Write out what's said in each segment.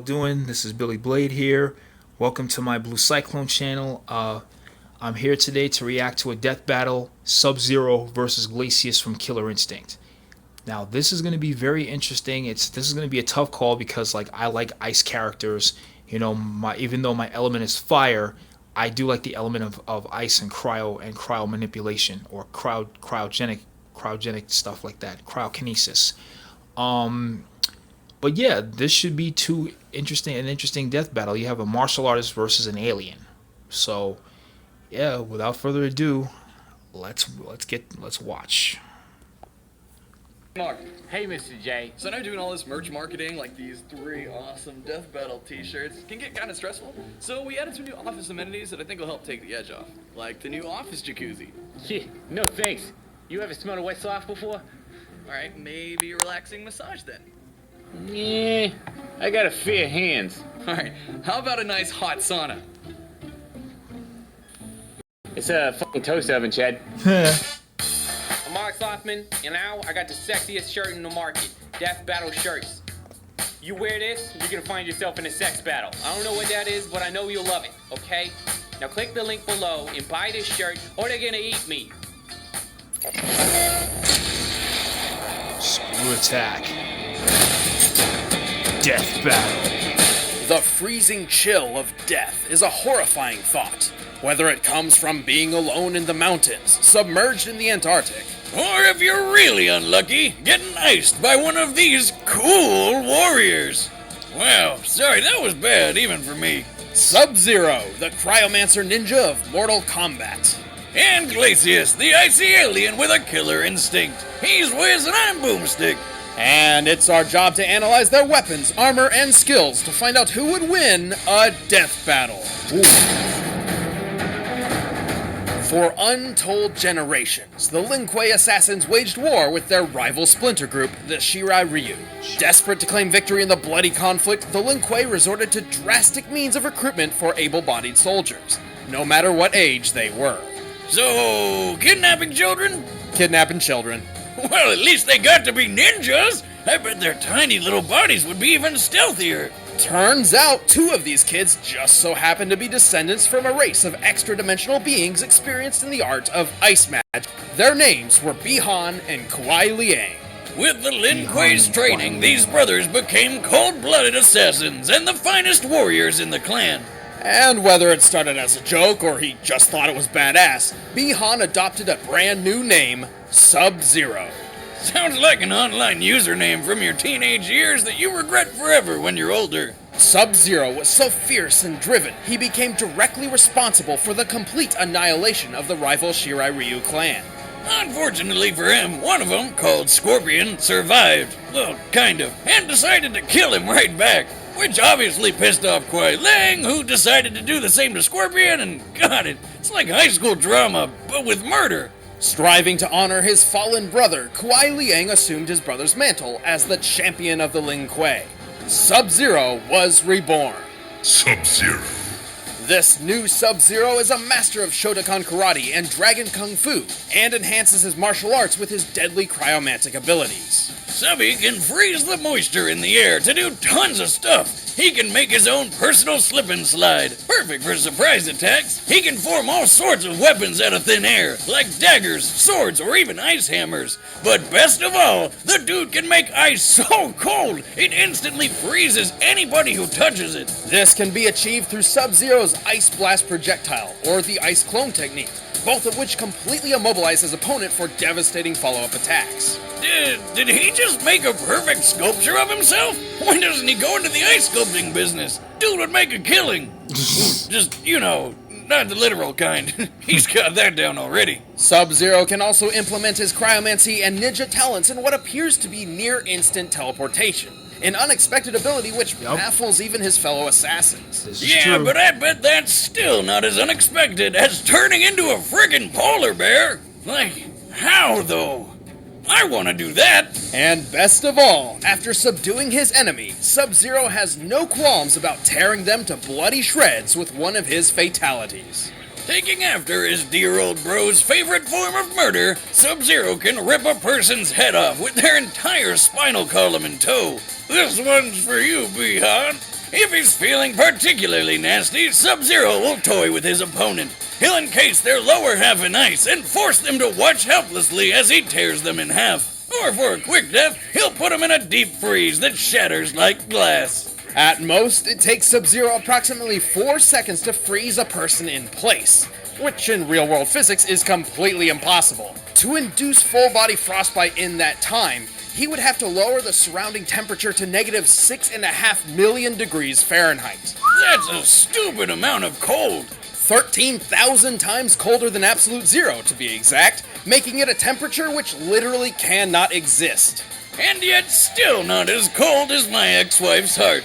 Doing? This is Billy Blade here. Welcome to my Blue Cyclone channel. I'm here today to react to a death battle, Sub-Zero versus Glacius from Killer Instinct. Now this is going to be very interesting. This is going to be a tough call because I like ice characters. You know, even though my element is fire, I do like the element of ice and cryo manipulation, or cryogenic stuff like that, cryokinesis. But yeah, this should be an interesting death battle. You have a martial artist versus an alien. So yeah, without further ado, let's watch. Mark. Hey, Mr. J. So I know doing all this merch marketing, like these 3 awesome Death Battle t-shirts, can get kind of stressful. So we added some new office amenities that I think will help take the edge off. Like the new office jacuzzi. Yeah, no thanks. You ever smelled a wet sock before? Alright, maybe a relaxing massage then. Yeah, I got a fair hands. Alright, how about a nice hot sauna? It's a fucking toast oven, Chad. I'm Mark Slothman, and now I got the sexiest shirt in the market, Death Battle shirts. You wear this, you're gonna find yourself in a sex battle. I don't know what that is, but I know you'll love it, okay? Now click the link below and buy this shirt, or they're gonna eat me. Screw attack. Death battle. The freezing chill of death is a horrifying thought, whether it comes from being alone in the mountains, submerged in the Antarctic, or if you're really unlucky, getting iced by one of these cool warriors. Wow, sorry, that was bad even for me. Sub-Zero, the cryomancer ninja of Mortal Kombat. And Glacius, the icy alien with a killer instinct. He's Wiz and I'm Boomstick. And it's our job to analyze their weapons, armor, and skills to find out who would win a death battle. Ooh. For untold generations, the Lin Kuei assassins waged war with their rival splinter group, the Shirai Ryu. Desperate to claim victory in the bloody conflict, the Lin Kuei resorted to drastic means of recruitment for able-bodied soldiers, no matter what age they were. So, kidnapping children? Kidnapping children. Well, at least they got to be ninjas! I bet their tiny little bodies would be even stealthier. Turns out 2 of these kids just so happen to be descendants from a race of extra-dimensional beings experienced in the art of ice magic. Their names were Bi-Han and Kuai Liang. With the Lin Kuei's training, these brothers became cold-blooded assassins and the finest warriors in the clan. And whether it started as a joke or he just thought it was badass, Bi-Han adopted a brand new name, Sub-Zero. Sounds like an online username from your teenage years that you regret forever when you're older. Sub-Zero was so fierce and driven, he became directly responsible for the complete annihilation of the rival Shirai Ryu clan. Unfortunately for him, one of them, called Scorpion, survived. Well, kind of, and decided to kill him right back. Which obviously pissed off Kuai Liang, who decided to do the same to Scorpion, and got it. It's like high school drama, but with murder. Striving to honor his fallen brother, Kuai Liang assumed his brother's mantle as the champion of the Lin Kuei. Sub-Zero was reborn. Sub-Zero. This new Sub-Zero is a master of Shotokan Karate and Dragon Kung Fu, and enhances his martial arts with his deadly cryomantic abilities. Subby can freeze the moisture in the air to do tons of stuff. He can make his own personal slip and slide, perfect for surprise attacks. He can form all sorts of weapons out of thin air, like daggers, swords, or even ice hammers. But best of all, the dude can make ice so cold, it instantly freezes anybody who touches it. This can be achieved through Sub-Zero's Ice Blast projectile, or the Ice Clone technique, both of which completely immobilize his opponent for devastating follow-up attacks. Did he just make a perfect sculpture of himself? Why doesn't he go into the ice sculpting business? Dude would make a killing. Just, you know, not the literal kind. He's got that down already. Sub-Zero can also implement his cryomancy and ninja talents in what appears to be near-instant teleportation, an unexpected ability which baffles even his fellow assassins. Yeah, but I bet that's still not as unexpected as turning into a friggin' polar bear. Like, how though? I want to do that! And best of all, after subduing his enemy, Sub-Zero has no qualms about tearing them to bloody shreds with one of his fatalities. Taking after his dear old bro's favorite form of murder, Sub-Zero can rip a person's head off with their entire spinal column in tow. This one's for you, Bihan. If he's feeling particularly nasty, Sub-Zero will toy with his opponent. He'll encase their lower half in ice and force them to watch helplessly as he tears them in half. Or for a quick death, he'll put them in a deep freeze that shatters like glass. At most, it takes Sub-Zero approximately 4 seconds to freeze a person in place, which in real-world physics is completely impossible. To induce full-body frostbite in that time, he would have to lower the surrounding temperature to negative 6.5 million degrees Fahrenheit. That's a stupid amount of cold. 13,000 times colder than absolute zero, to be exact, making it a temperature which literally cannot exist. And yet still not as cold as my ex-wife's heart.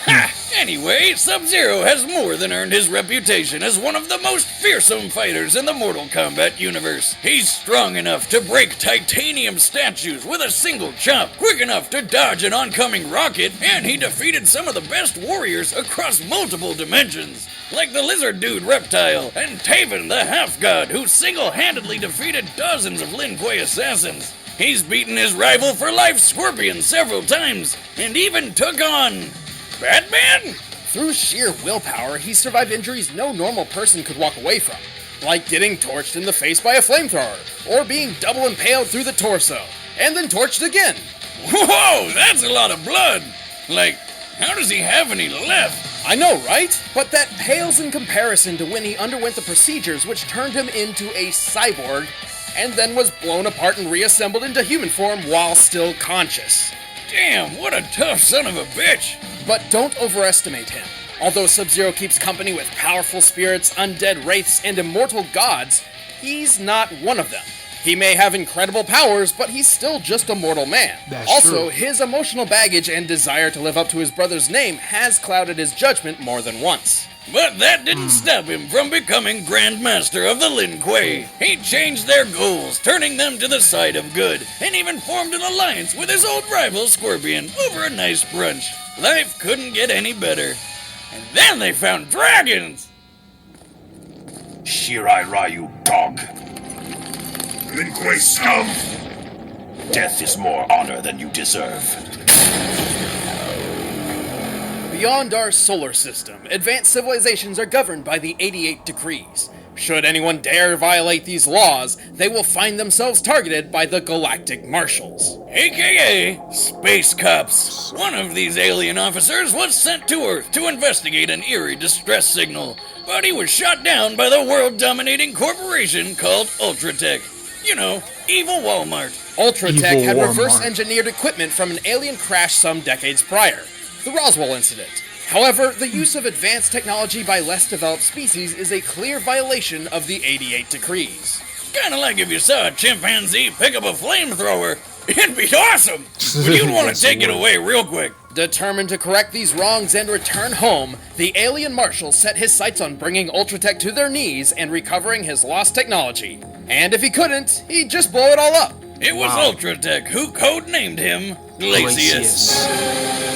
Ha! Anyway, Sub-Zero has more than earned his reputation as one of the most fearsome fighters in the Mortal Kombat universe. He's strong enough to break titanium statues with a single chop, quick enough to dodge an oncoming rocket, and he defeated some of the best warriors across multiple dimensions, like the lizard dude Reptile and Taven the half-god, who single-handedly defeated dozens of Lin Kuei assassins. He's beaten his rival for life, Scorpion, several times, and even took on Batman? Through sheer willpower, he survived injuries no normal person could walk away from, like getting torched in the face by a flamethrower, or being double impaled through the torso, and then torched again. Whoa, that's a lot of blood! Like, how does he have any left? I know, right? But that pales in comparison to when he underwent the procedures which turned him into a cyborg, and then was blown apart and reassembled into human form while still conscious. Damn, what a tough son of a bitch! But don't overestimate him. Although Sub-Zero keeps company with powerful spirits, undead wraiths, and immortal gods, he's not one of them. He may have incredible powers, but he's still just a mortal man. That's also, true. his emotional baggage and desire to live up to his brother's name has clouded his judgment more than once. But that didn't stop him from becoming Grand Master of the Lin Kuei. He changed their goals, turning them to the side of good, and even formed an alliance with his old rival Scorpion over a nice brunch. Life couldn't get any better. And then they found dragons! Shirai Ryu, dog. Lin Kuei scum! Death is more honor than you deserve. Beyond our solar system, advanced civilizations are governed by the 88 decrees. Should anyone dare violate these laws, they will find themselves targeted by the Galactic Marshals. AKA Space Cops. One of these alien officers was sent to Earth to investigate an eerie distress signal, but he was shot down by the world-dominating corporation called Ultratech. You know, evil Walmart. Ultratech had Evil reverse-engineered equipment from an alien crash some decades prior, the Roswell incident. However, the use of advanced technology by less developed species is a clear violation of the 88 decrees. Kinda like if you saw a chimpanzee pick up a flamethrower. It'd be awesome! But you'd want to take it away real quick. Determined to correct these wrongs and return home, the alien marshal set his sights on bringing Ultratech to their knees and recovering his lost technology. And if he couldn't, he'd just blow it all up. It was Wow. Ultratech who codenamed him Glacius.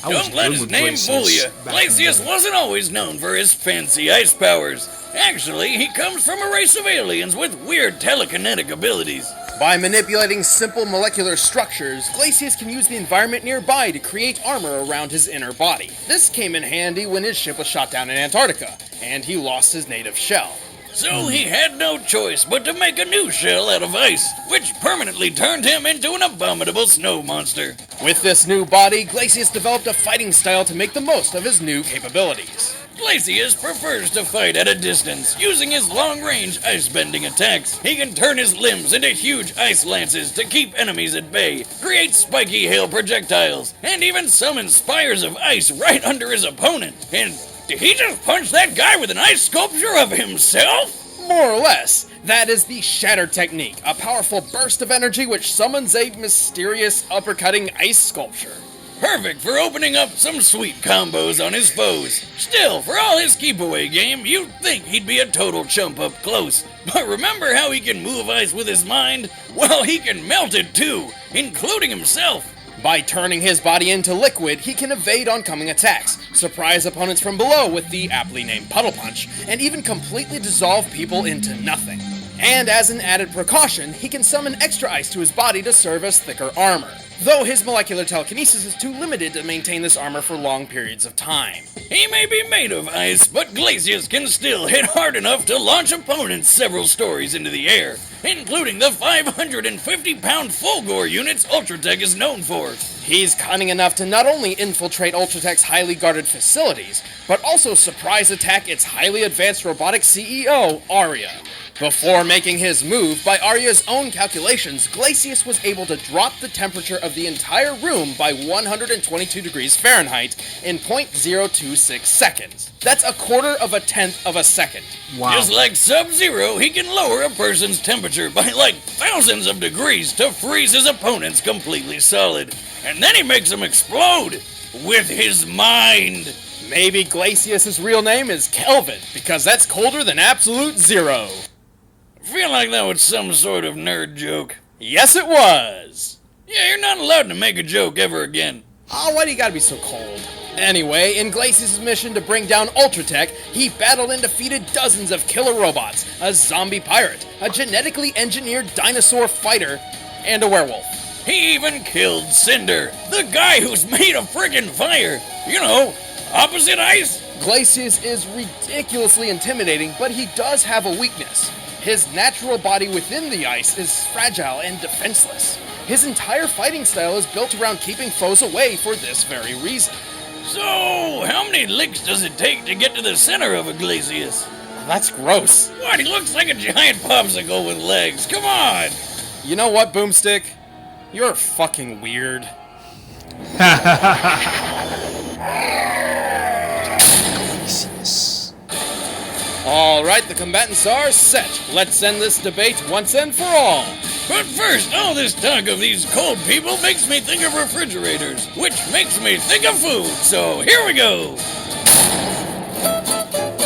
I was Don't let good his with name fool you. back in the Glacius day. wasn't always known for his fancy ice powers. Actually, he comes from a race of aliens with weird telekinetic abilities. By manipulating simple molecular structures, Glacius can use the environment nearby to create armor around his inner body. This came in handy when his ship was shot down in Antarctica, and he lost his native shell. So he had no choice but to make a new shell out of ice, which permanently turned him into an abominable snow monster. With this new body, Glacius developed a fighting style to make the most of his new capabilities. Glacius prefers to fight at a distance, using his long-range ice-bending attacks. He can turn his limbs into huge ice lances to keep enemies at bay, create spiky hail projectiles, and even summon spires of ice right under his opponent. And did he just punch that guy with an ice sculpture of himself? More or less, that is the Shatter Technique, a powerful burst of energy which summons a mysterious uppercutting ice sculpture. Perfect for opening up some sweet combos on his foes. Still, for all his keep-away game, you'd think he'd be a total chump up close. But remember how he can move ice with his mind? Well, he can melt it too, including himself. By turning his body into liquid, he can evade oncoming attacks, surprise opponents from below with the aptly named Puddle Punch, and even completely dissolve people into nothing. And as an added precaution, he can summon extra ice to his body to serve as thicker armor, though his molecular telekinesis is too limited to maintain this armor for long periods of time. He may be made of ice, but Glacius can still hit hard enough to launch opponents several stories into the air, including the 550-pound Fulgore units Ultratech is known for. He's cunning enough to not only infiltrate Ultratech's highly guarded facilities, but also surprise attack its highly advanced robotic CEO, Arya. Before making his move, by Arya's own calculations, Glacius was able to drop the temperature of the entire room by 122 degrees Fahrenheit in 0.026 seconds. That's a quarter of a tenth of a second. Wow. Just like Sub-Zero, he can lower a person's temperature by like thousands of degrees to freeze his opponents completely solid. And then he makes them explode with his mind. Maybe Glacius's real name is Kelvin, because that's colder than absolute zero. Feel like that was some sort of nerd joke. Yes, it was. Yeah, you're not allowed to make a joke ever again. Oh, why do you gotta be so cold? Anyway, in Glacius' mission to bring down Ultratech, he battled and defeated dozens of killer robots, a zombie pirate, a genetically engineered dinosaur fighter, and a werewolf. He even killed Cinder, the guy who's made of friggin' fire. You know, opposite ice. Glacius is ridiculously intimidating, but he does have a weakness. His natural body within the ice is fragile and defenseless. His entire fighting style is built around keeping foes away for this very reason. So, how many licks does it take to get to the center of a Glacius? That's gross. What, he looks like a giant popsicle with legs. Come on! You know what, Boomstick? You're fucking weird. Alright, the combatants are set. Let's end this debate once and for all. But first, all this talk of these cold people makes me think of refrigerators, which makes me think of food, so here we go!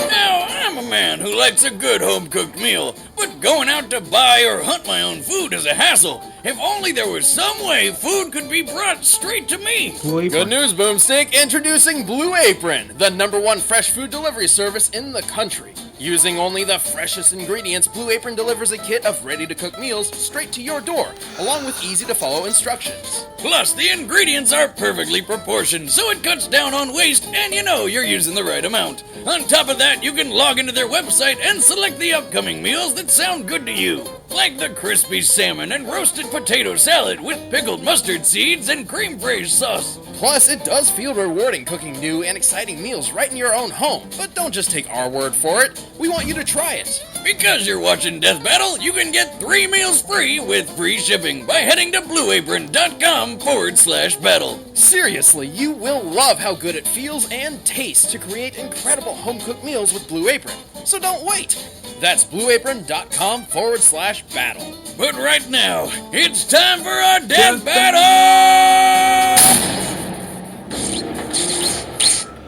Now, I'm a man who likes a good home-cooked meal, but going out to buy or hunt my own food is a hassle. If only there was some way food could be brought straight to me. Good news, Boomstick. Introducing Blue Apron, the #1 fresh food delivery service in the country. Using only the freshest ingredients, Blue Apron delivers a kit of ready-to-cook meals straight to your door, along with easy-to-follow instructions. Plus, the ingredients are perfectly proportioned, so it cuts down on waste, and you know you're using the right amount. On top of that, you can log into their website and select the upcoming meals that sound good to you, like the crispy salmon and roasted potato salad with pickled mustard seeds and cream fraiche sauce. Plus, it does feel rewarding cooking new and exciting meals right in your own home. But don't just take our word for it. We want you to try it. Because you're watching Death Battle, you can get 3 meals free with free shipping by heading to blueapron.com/battle. Seriously, you will love how good it feels and tastes to create incredible home-cooked meals with Blue Apron. So don't wait. That's blueapron.com/battle. But right now, it's time for our Death Battle!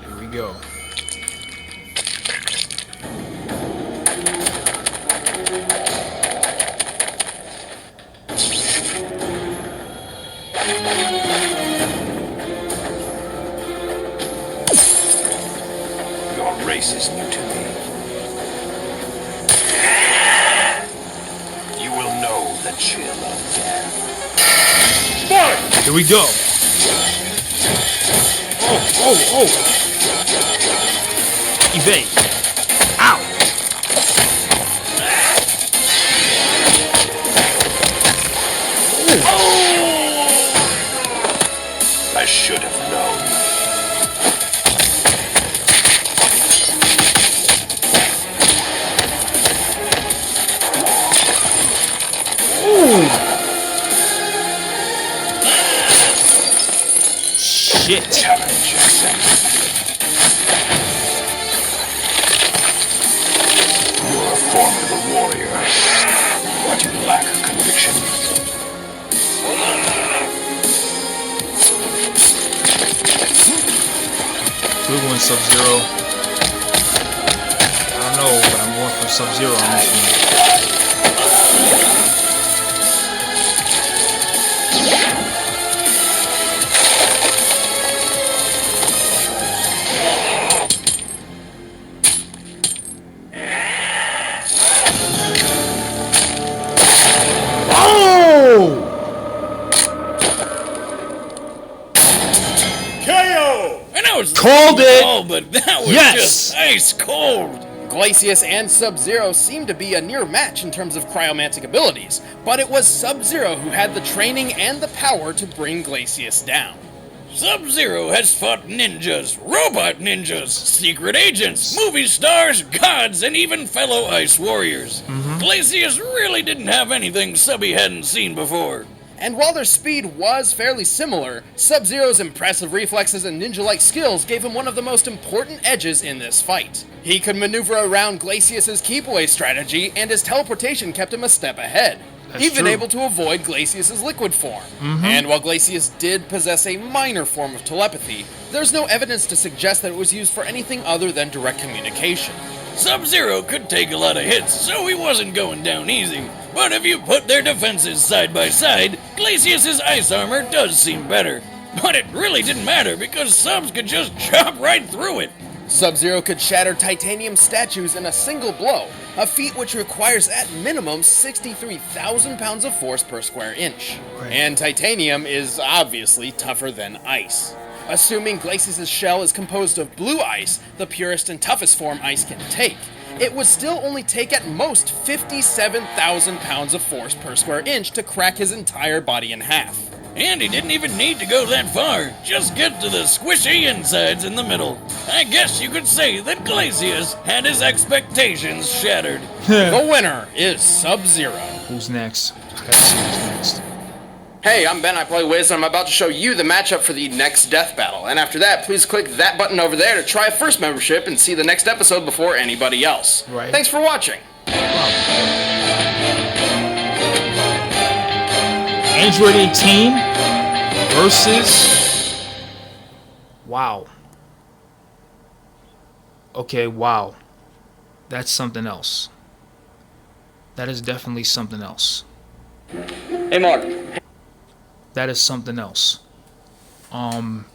Here we go. Your race is new to me. You will know the chill of death. Here we go. Oh. Evade. Ow. I should have known. Shit. Challenge accepted. You're a formidable warrior, but you lack conviction. Good one, Sub-Zero. I don't know, but I'm going for Sub-Zero on this one. was Called it! Oh, but that was Yes! just ice cold. Glacius and Sub-Zero seemed to be a near match in terms of cryomantic abilities, but it was Sub-Zero who had the training and the power to bring Glacius down. Sub-Zero has fought ninjas, robot ninjas, secret agents, movie stars, gods, and even fellow ice warriors. Glacius really didn't have anything Subby hadn't seen before. And while their speed was fairly similar, Sub-Zero's impressive reflexes and ninja-like skills gave him one of the most important edges in this fight. He could maneuver around Glacius's keep-away strategy, and his teleportation kept him a step ahead. That's Even true. able to avoid Glacius's liquid form. And while Glacius did possess a minor form of telepathy, there's no evidence to suggest that it was used for anything other than direct communication. Sub-Zero could take a lot of hits, so he wasn't going down easy. But if you put their defenses side by side, Glacius's ice armor does seem better. But it really didn't matter because Subs could just chop right through it. Sub-Zero could shatter titanium statues in a single blow, a feat which requires at minimum 63,000 pounds of force per square inch. Right. And titanium is obviously tougher than ice. Assuming Glacius' shell is composed of blue ice, the purest and toughest form ice can take, it would still only take at most 57,000 pounds of force per square inch to crack his entire body in half. And he didn't even need to go that far. Just get to the squishy insides in the middle. I guess you could say that Glacius had his expectations shattered. The winner is Sub-Zero. Who's next? Gotta see who's next. Hey, I'm Ben, I play Wiz, and I'm about to show you the matchup for the next Death Battle. And after that, please click that button over there to try a first membership and see the next episode before anybody else. Right. Thanks for watching. Android 18 versus... Wow. Okay, wow. That's something else. That is definitely something else. Hey, Mark. That is something else. Android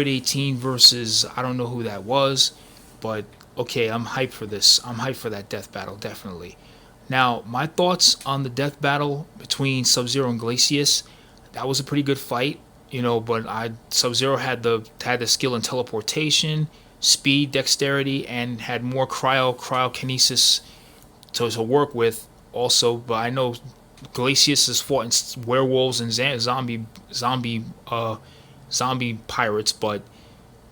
18 versus, I don't know who that was, but okay, I'm hyped for this. I'm hyped for that death battle, definitely. Now, my thoughts on the death battle between Sub-Zero and Glacius, that was a pretty good fight, you know, but Sub-Zero had the skill in teleportation, speed, dexterity, and had more cryokinesis to work with also, but I know Glacius has fought in werewolves and zombie pirates, but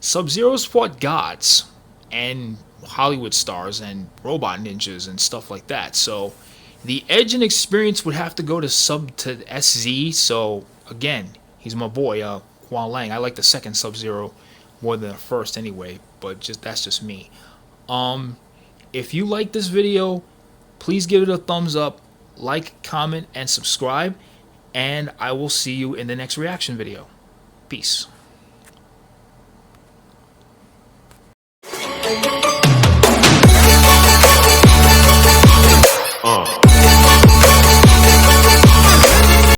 Sub-Zero's fought gods and Hollywood stars and robot ninjas and stuff like that. So the edge and experience would have to go to SZ. So again, he's my boy, Quan Lang. I like the second Sub-Zero more than the first anyway, but that's just me. If you like this video, please give it a thumbs up, like, comment, and subscribe, and I will see you in the next reaction video. Peace.